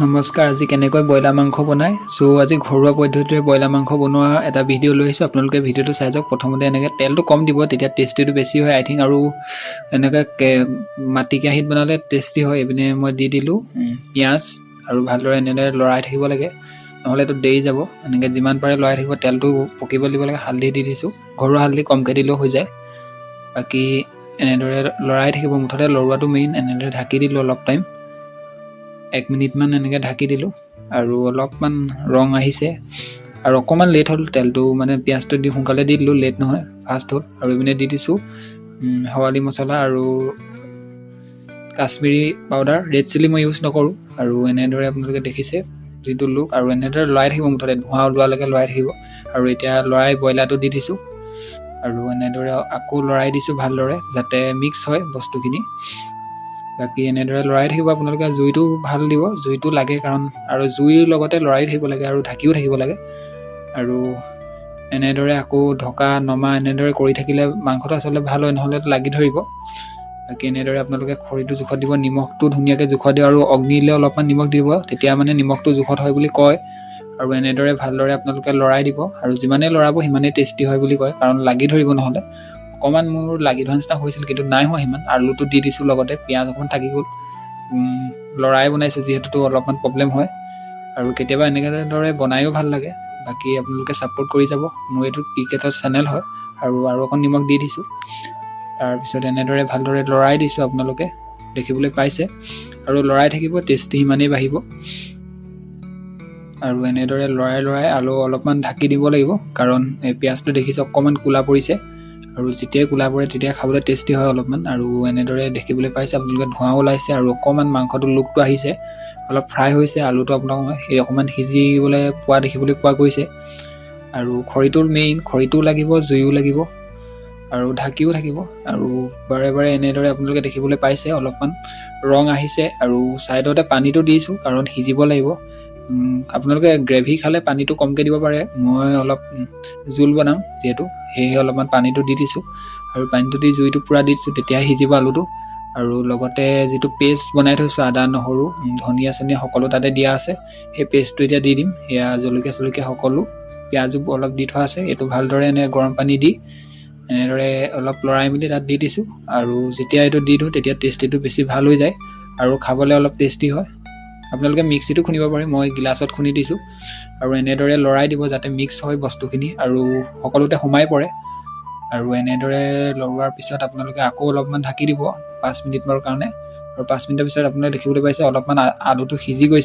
নমস্কাৰ, আজি কেনেকৈ ব্ৰইলাৰ মাংস বনায়। আজি ঘৰুৱা পদ্ধতিৰে ব্ৰইলাৰ মাংস বনোৱা এটা ভিডিঅ' লৈ আহিছোঁ। আপোনালোকে ভিডিঅ'টো চাই যাওক। প্ৰথমতে এনেকৈ তেলটো কম দিব, তেতিয়া টেষ্টিটো বেছি হয় আই থিংক। আৰু এনেকৈ মাটি কেৰাহীত বনালে টেষ্টি হয়। এইপিনে মই দি দিলোঁ পিঁয়াজ আৰু ভালদৰে এনেদৰে লৰাই থাকিব লাগে, নহ'লে এইটো দেৰি যাব। এনেকৈ যিমান পাৰে লৰাই থাকিব, তেলটো পকিব দিব লাগে। হালধি দি দিছোঁ, ঘৰুৱা হালধি কমকৈ দিলেও হৈ যায়। বাকী এনেদৰে লৰাই থাকিব, মুঠতে লৰোৱাটো মেইন। এনেদৰে ঢাকি দিলোঁ অলপ টাইম, 1 মিনিটমান এনেকৈ ঢাকি দিলোঁ। আৰু অলপমান ৰং আহিছে আৰু অকণমান লেট হ'ল। তেলটো মানে পিঁয়াজটো দি সোনকালে দি দিলোঁ, লেট নহয়, ফাষ্ট হ'ল। আৰু এইপিনে দি দিছোঁ হাৱালি মছলা আৰু কাশ্মীৰী পাউডাৰ। ৰেড চিলি মই ইউজ নকৰোঁ। আৰু এনেদৰে আপোনালোকে দেখিছে যিটো লুক, আৰু এনেদৰে লৰাই থাকিব, মুঠতে ধোঁৱা ওলোৱালৈকে লৰাই থাকিব। আৰু এতিয়া লৰাই ব্ৰইলাৰটো দি দিছোঁ আৰু এনেদৰে আকৌ লৰাই দিছোঁ ভালদৰে, যাতে মিক্স হয় বস্তুখিনি। বাকী এনেদৰে লৰাই থাকিব আপোনালোকে। জুইটো ভাল দিব, জুইটো লাগে কাৰণ, আৰু জুইৰ লগতে লৰাই থাকিব লাগে আৰু ঢাকিও থাকিব লাগে। আৰু এনেদৰে আকৌ ঢকা নমা এনেদৰে কৰি থাকিলে মাংসটো আচলতে ভাল হয়, নহ'লে লাগি ধৰিব। বাকী এনেদৰে আপোনালোকে খৰিটো জোখত দিব, নিমখটো ধুনীয়াকৈ জোখত দিব, আৰু অগ্নিলে অলপমান নিমখ দিব, তেতিয়া মানে নিমখটো জোখত হয় বুলি কয়। আৰু এনেদৰে ভালদৰে আপোনালোকে লৰাই দিব, আৰু যিমানেই লৰাব সিমানেই টেষ্টি হয় বুলি কয়, কাৰণ লাগি ধৰিব নহ'লে। অকণমান মোৰ লাগি ধৰা নিচিনা হৈছিল, কিন্তু নাই হোৱা সিমান। আলুটো দি দিছোঁ লগতে, পিঁয়াজ অকণমান থাকি গ'ল। লৰাই বনাইছোঁ যিহেতুতো অলপমান প্ৰব্লেম হয়, আৰু কেতিয়াবা এনেকৈ দৰে বনায়ো ভাল লাগে। বাকী আপোনালোকে ছাপোৰ্ট কৰি যাব। মোৰ এইটো ক্ৰিকেটৰ চেনেল হয়, আৰু অকণ নিমখ দি দিছোঁ। তাৰপিছত এনেদৰে ভালদৰে লৰাই দিছোঁ, আপোনালোকে দেখিবলৈ পাইছে। আৰু লৰাই থাকিব, টেষ্টি সিমানেই বাঢ়িব। আৰু এনেদৰে লৰাই আলু অলপমান ঢাকি দিব লাগিব, কাৰণ এই পিঁয়াজটো দেখিছোঁ অকণমান ক'লা পৰিছে। আৰু যেতিয়াই ক'লা পৰে তেতিয়া খাবলৈ টেষ্টি হয় অলপমান। আৰু এনেদৰে দেখিবলৈ পাইছে আপোনালোকে, ধোঁৱাও ওলাইছে আৰু অকণমান মাংসটো লুকটো আহিছে, অলপ ফ্ৰাই হৈছে। আলুটো আপোনালোকে সেই অকণমান সিজিবলৈ পোৱা দেখিবলৈ পোৱা গৈছে। আৰু খৰিটোৰ মেইন, খৰিটোও লাগিব, জুইও লাগিব, আৰু ঢাকিও থাকিব। আৰু বাৰে বাৰে এনেদৰে আপোনালোকে দেখিবলৈ পাইছে অলপমান ৰং আহিছে। আৰু ছাইডতে পানীটো দিছোঁ, কাৰণ সিজিব লাগিব। আপোনালোকে গ্ৰেভি খালে পানীটো কমকৈ দিব পাৰে, মই অলপ জোল বনাম যিহেতু, সেয়েহে অলপমান পানীটো দি দিছোঁ। আৰু পানীটো দি জুইটো পূৰা দি দিছোঁ, তেতিয়াহে সিজিব আলুটো। আৰু লগতে যিটো পেষ্ট বনাই থৈছোঁ, আদা নহৰু ধনিয়া চনিয়া সকলো তাতে দিয়া আছে, সেই পেষ্টটো এতিয়া দি দিম। সেয়া জলকীয়া চলকীয়া সকলো, পিঁয়াজো অলপ দি থোৱা আছে। এইটো ভালদৰে এনে গৰম পানী দি এনেদৰে অলপ লৰাই মেলি তাত দি দিছোঁ। আৰু যেতিয়া এইটো দি দিওঁ, তেতিয়া টেষ্টিটো বেছি ভাল হৈ যায়, আৰু খাবলৈ অলপ টেষ্টি হয়। আপোনালোকে মিক্সিটো খুন্দিব পাৰে, মই গিলাচত খুন্দি দিছোঁ। আৰু এনেদৰে লৰাই দিব, যাতে মিক্স হয় বস্তুখিনি আৰু সকলোতে সোমাই পৰে। আৰু এনেদৰে লৰোৱাৰ পিছত আপোনালোকে আকৌ অলপমান ঢাকি দিব 5 মিনিটৰ কাৰণে। আৰু 5 মিনিটৰ পিছত আপোনালোকে দেখিবলৈ পাইছে অলপমান আলুটো সিজি গৈছে।